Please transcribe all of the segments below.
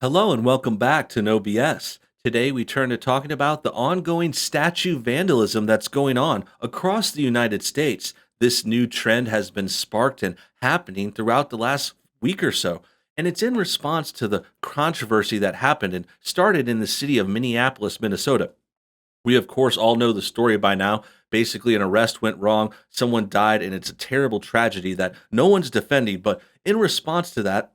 Hello and welcome back to NoBS. Today we turn to talking about the ongoing statue vandalism that's going on across the United States. This new trend has been sparked and happening throughout the last week or so, and it's in response to the controversy that happened and started in the city of Minneapolis, Minnesota. We, of course, all know the story by now. Basically, an arrest went wrong, someone died, and it's a terrible tragedy that no one's defending. But in response to that,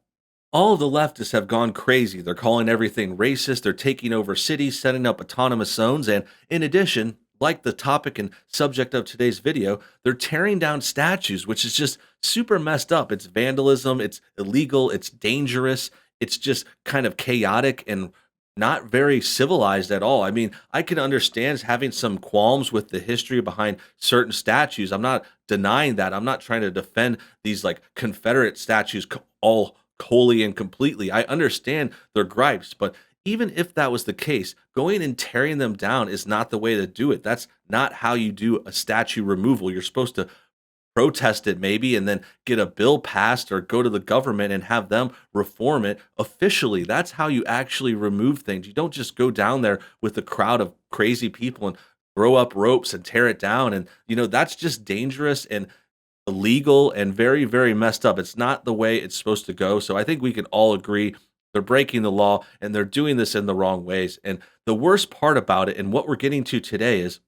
all of the leftists have gone crazy. They're calling everything racist. They're taking over cities, setting up autonomous zones. And in addition, like the topic and subject of today's video, they're tearing down statues, which is just super messed up. It's vandalism, it's illegal, it's dangerous, it's just kind of chaotic and not very civilized at all. I mean, I can understand having some qualms with the history behind certain statues. I'm not denying that. I'm not trying to defend these like Confederate statues all wholly and completely. I understand their gripes, but even if that was the case, going and tearing them down is not the way to do it. That's not how you do a statue removal. You're supposed to protest it maybe and then get a bill passed or go to the government and have them reform it officially. That's how you actually remove things. You don't just go down there with a crowd of crazy people and throw up ropes and tear it down. And, that's just dangerous and illegal and very, very messed up. It's not the way it's supposed to go. So I think we can all agree they're breaking the law and they're doing this in the wrong ways. And the worst part about it, and what we're getting to today, is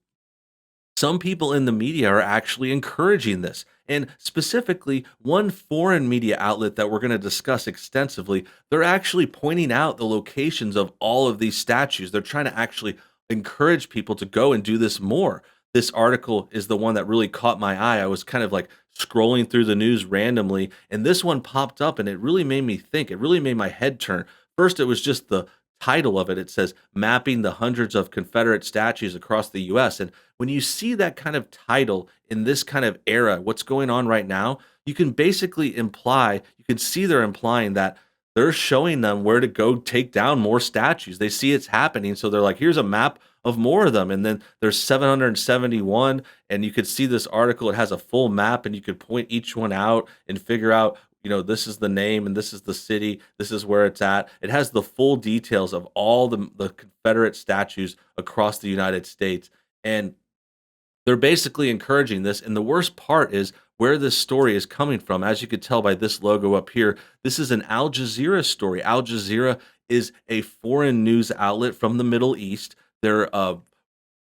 some people in the media are actually encouraging this. And specifically, one foreign media outlet that we're going to discuss extensively, they're actually pointing out the locations of all of these statues. They're trying to actually encourage people to go and do this more. This article is the one that really caught my eye. I was kind of like scrolling through the news randomly, and this one popped up, and it really made me think. It really made my head turn. First, it was just the title of it. It says mapping the hundreds of Confederate statues across the US. And when you see that kind of title in this kind of era, what's going on right now, you can basically imply, you can see they're implying that they're showing them where to go take down more statues. They see it's happening. So they're like, here's a map of more of them. And then there's 771. And you could see this article, it has a full map, and you could point each one out and figure out, this is the name and this is the city, this is where it's at. It has the full details of all the Confederate statues across the United States. And they're basically encouraging this. And the worst part is where this story is coming from. As you could tell by this logo up here, this is an Al Jazeera story. Al Jazeera is a foreign news outlet from the Middle East. They're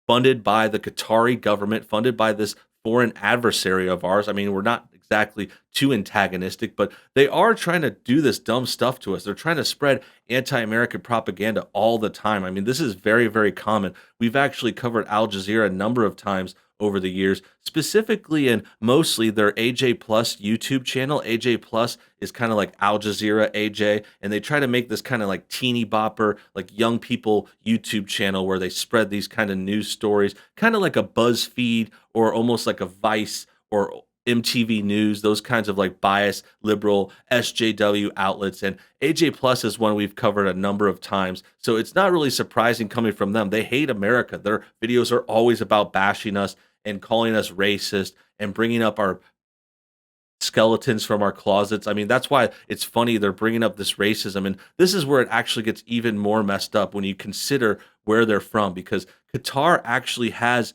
funded by the Qatari government, funded by this foreign adversary of ours. I mean, we're not exactly too antagonistic, but they are trying to do this dumb stuff to us. They're trying to spread anti American propaganda all the time. I mean, this is very, very common. We've actually covered Al Jazeera a number of times over the years, specifically and mostly their AJ Plus YouTube channel. AJ Plus is kind of like Al Jazeera AJ, and they try to make this kind of like teeny bopper, like young people YouTube channel where they spread these kind of news stories, kind of like a BuzzFeed or almost like a Vice or MTV News, those kinds of like biased liberal SJW outlets. And AJ Plus is one we've covered a number of times. So it's not really surprising coming from them. They hate America. Their videos are always about bashing us and calling us racist and bringing up our skeletons from our closets. I mean, that's why it's funny they're bringing up this racism. And this is where it actually gets even more messed up when you consider where they're from, because Qatar actually has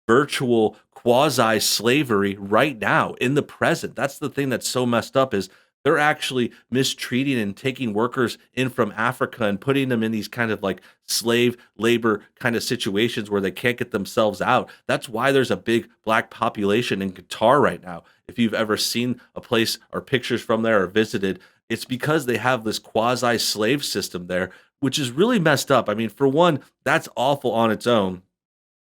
virtual quasi slavery right now in the present. That's the thing that's so messed up, is they're actually mistreating and taking workers in from Africa and putting them in these kind of like slave labor kind of situations where they can't get themselves out. That's why there's a big black population in Qatar right now. If you've ever seen a place or pictures from there or visited, it's because they have this quasi slave system there, which is really messed up. I mean, for one, that's awful on its own.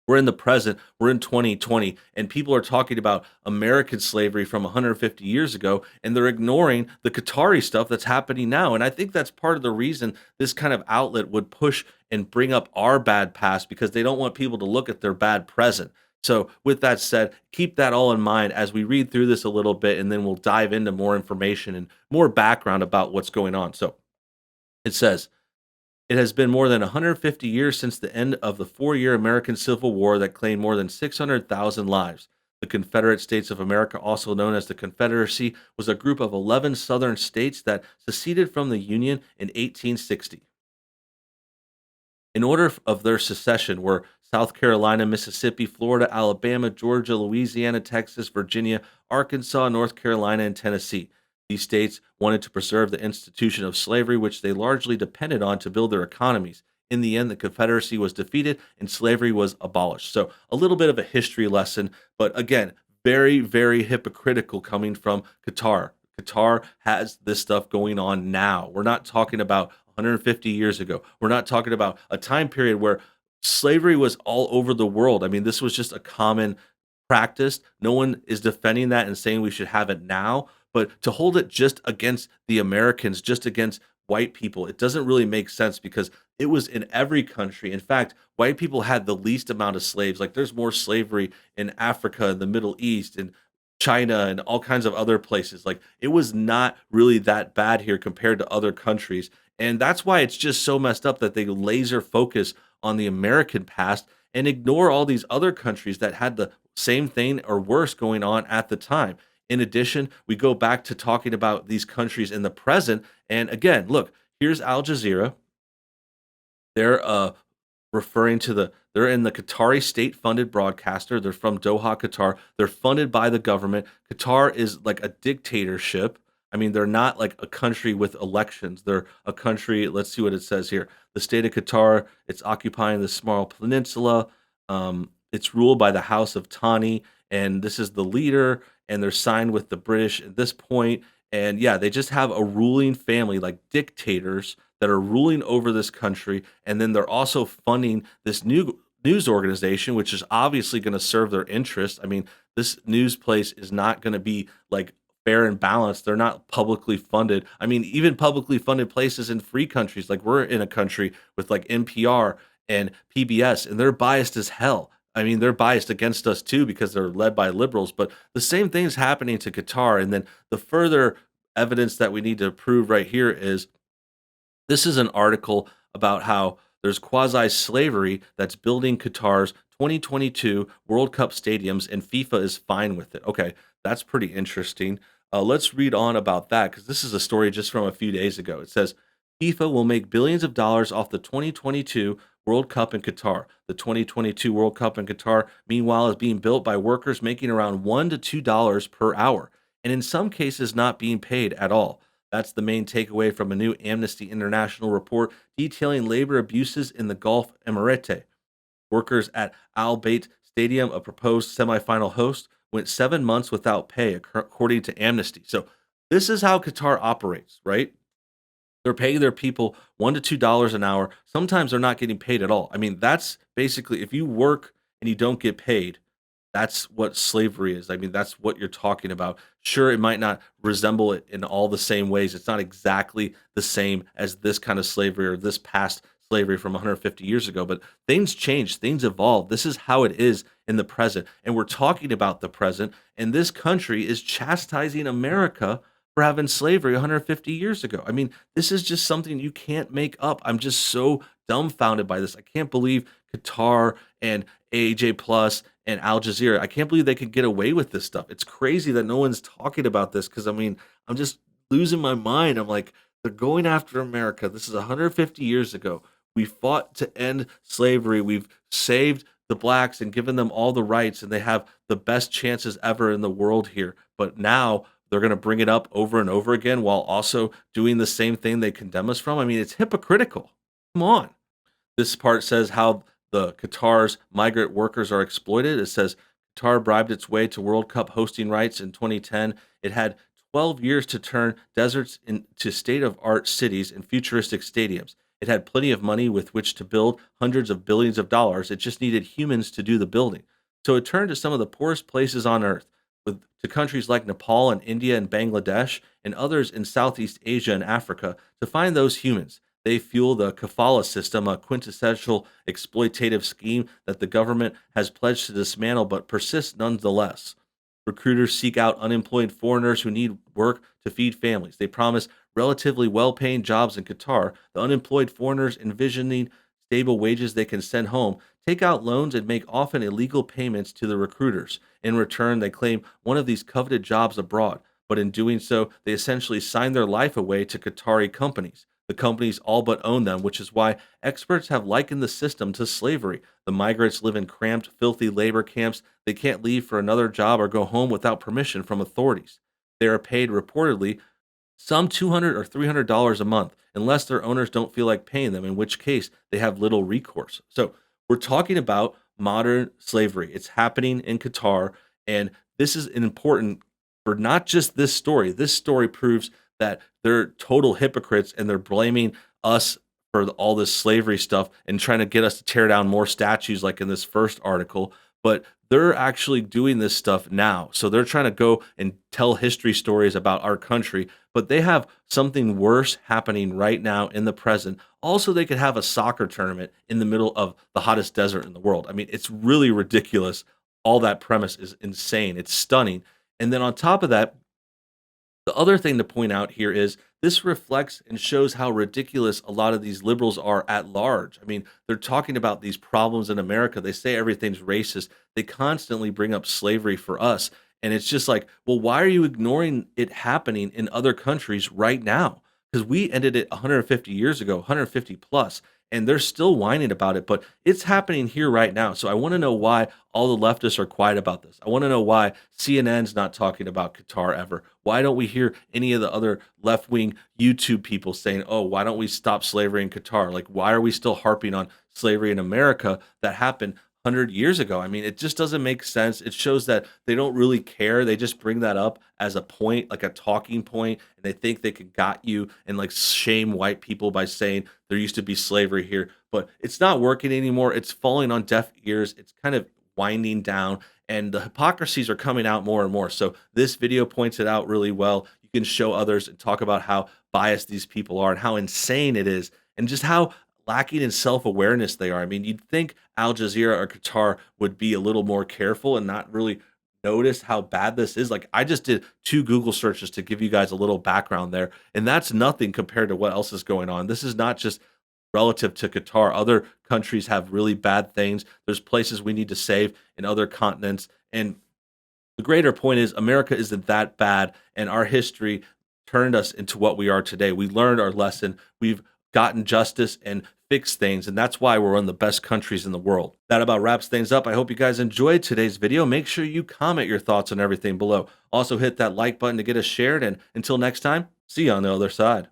We're in the present, we're in 2020, and people are talking about American slavery from 150 years ago, and they're ignoring the Qatari stuff that's happening now. And I think that's part of the reason this kind of outlet would push and bring up our bad past, because they don't want people to look at their bad present. So, with that said, keep that all in mind as we read through this a little bit, and then we'll dive into more information and more background about what's going on. So, it says, it has been more than 150 years since the end of the 4-year American Civil War that claimed more than 600,000 lives. The Confederate States of America, also known as the Confederacy, was a group of 11 southern states that seceded from the Union in 1860. In order of their secession were South Carolina, Mississippi, Florida, Alabama, Georgia, Louisiana, Texas, Virginia, Arkansas, North Carolina, and Tennessee. These states wanted to preserve the institution of slavery, which they largely depended on to build their economies. In the end, the Confederacy was defeated and slavery was abolished. So, a little bit of a history lesson, but again, very, very hypocritical coming from Qatar. Qatar has this stuff going on now. We're not talking about 150 years ago. We're not talking about a time period where slavery was all over the world. I mean, this was just a common practice. No one is defending that and saying we should have it now, but to hold it just against the Americans, just against white people, it doesn't really make sense because it was in every country. In fact, white people had the least amount of slaves. Like there's more slavery in Africa, in the Middle East, in China, and all kinds of other places. Like it was not really that bad here compared to other countries. And that's why it's just so messed up that they laser focus on the American past and ignore all these other countries that had the same thing or worse going on at the time. In addition, we go back to talking about these countries in the present. And again, look, here's Al Jazeera. They're referring to they're in the Qatari state-funded broadcaster. They're from Doha, Qatar. They're funded by the government. Qatar is like a dictatorship. I mean, they're not like a country with elections. They're a country. Let's see what it says here. The state of Qatar. It's occupying the small peninsula. It's ruled by the House of Tani, and this is the leader. And they're signed with the British at this point. And yeah, they just have a ruling family, like dictators that are ruling over this country, and then they're also funding this new news organization, which is obviously going to serve their interests. I mean, this news place is not going to be like fair and balanced. They're not publicly funded. I mean, even publicly funded places in free countries, like we're in a country with like NPR and PBS, and they're biased as hell. I mean, they're biased against us too because they're led by liberals, but the same thing is happening to Qatar. And then the further evidence that we need to prove right here is this is an article about how there's quasi slavery that's building Qatar's 2022 World Cup stadiums, and FIFA is fine with it. Okay, that's pretty interesting. Let's read on about that because this is a story just from a few days ago. It says FIFA will make billions of dollars off the 2022 World Cup in Qatar. The 2022 World Cup in Qatar, meanwhile, is being built by workers making around $1 to $2 per hour, and in some cases, not being paid at all. That's the main takeaway from a new Amnesty International report detailing labor abuses in the Gulf Emirate. Workers at Al Bayt Stadium, a proposed semifinal host, went 7 months without pay, according to Amnesty. So, this is how Qatar operates, right? They're paying their people $1 to $2 an hour. Sometimes they're not getting paid at all. I mean, that's basically if you work and you don't get paid, that's what slavery is. I mean, that's what you're talking about. Sure, it might not resemble it in all the same ways. It's not exactly the same as this kind of slavery or this past slavery from 150 years ago, but things change, things evolve. This is how it is in the present. And we're talking about the present, and this country is chastising America for having slavery 150 years ago. I mean, this is just something you can't make up. I'm just so dumbfounded by this. I can't believe Qatar and AJ Plus and Al Jazeera. I can't believe they could get away with this stuff. It's crazy that no one's talking about this because I mean, I'm just losing my mind. I'm like, they're going after America. This is 150 years ago. We fought to end slavery. We've saved the blacks and given them all the rights, and they have the best chances ever in the world here. But now they're going to bring it up over and over again while also doing the same thing they condemn us from. I mean, it's hypocritical. Come on. This part says how the Qatar's migrant workers are exploited. It says Qatar bribed its way to World Cup hosting rights in 2010. It had 12 years to turn deserts into state of art cities and futuristic stadiums. It had plenty of money with which to build hundreds of billions of dollars. It just needed humans to do the building. So it turned to some of the poorest places on earth, to countries like Nepal and India and Bangladesh and others in Southeast Asia and Africa to find those humans. They fuel the kafala system, a quintessential exploitative scheme that the government has pledged to dismantle but persists nonetheless. Recruiters seek out unemployed foreigners who need work to feed families. They promise relatively well paying jobs in Qatar. The unemployed foreigners envisioning stable wages they can send home, take out loans, and make often illegal payments to the recruiters. In return, they claim one of these coveted jobs abroad, but in doing so, they essentially sign their life away to Qatari companies. The companies all but own them, which is why experts have likened the system to slavery. The migrants live in cramped, filthy labor camps. They can't leave for another job or go home without permission from authorities. They are paid reportedly some $200 or $300 a month, unless their owners don't feel like paying them, in which case they have little recourse. So we're talking about modern slavery. It's happening in Qatar, and this is important for not just this story. This story proves that they're total hypocrites and they're blaming us for all this slavery stuff and trying to get us to tear down more statues, like in this first article. But they're actually doing this stuff now. So they're trying to go and tell history stories about our country, but they have something worse happening right now in the present. Also, they could have a soccer tournament in the middle of the hottest desert in the world. I mean, it's really ridiculous. All that premise is insane. It's stunning. And then on top of that, the other thing to point out here is this reflects and shows how ridiculous a lot of these liberals are at large. I mean, they're talking about these problems in America. They say everything's racist. They constantly bring up slavery for us. And it's just like, well, why are you ignoring it happening in other countries right now? Because we ended it 150 years ago, 150 plus, and they're still whining about it, but it's happening here right now. So I want to know why all the leftists are quiet about this. I want to know why CNN's not talking about Qatar ever. Why don't we hear any of the other left wing YouTube people saying, oh, why don't we stop slavery in Qatar? Like, why are we still harping on slavery in America that happened 100 years ago? I mean, it just doesn't make sense. It shows that they don't really care. They just bring that up as a point, like a talking point, and they think they could got you and like shame white people by saying there used to be slavery here. But it's not working anymore. It's falling on deaf ears. It's kind of winding down, and the hypocrisies are coming out more and more. So this video points it out really well. You can show others and talk about how biased these people are and how insane it is, and just how lacking in self-awareness they are. I mean, you'd think Al Jazeera or Qatar would be a little more careful and not really notice how bad this is. Like, I just did 2 Google searches to give you guys a little background there, and that's nothing compared to what else is going on. This is not just relative to Qatar. Other countries have really bad things. There's places we need to save in other continents. And the greater point is America isn't that bad, and our history turned us into what we are today. We learned our lesson. We've gotten justice and fixed things, and that's why we're one of the best countries in the world. That about wraps things up. I hope you guys enjoyed today's video. Make sure you comment your thoughts on everything below. Also hit that like button to get us shared, and until next time, see you on the other side.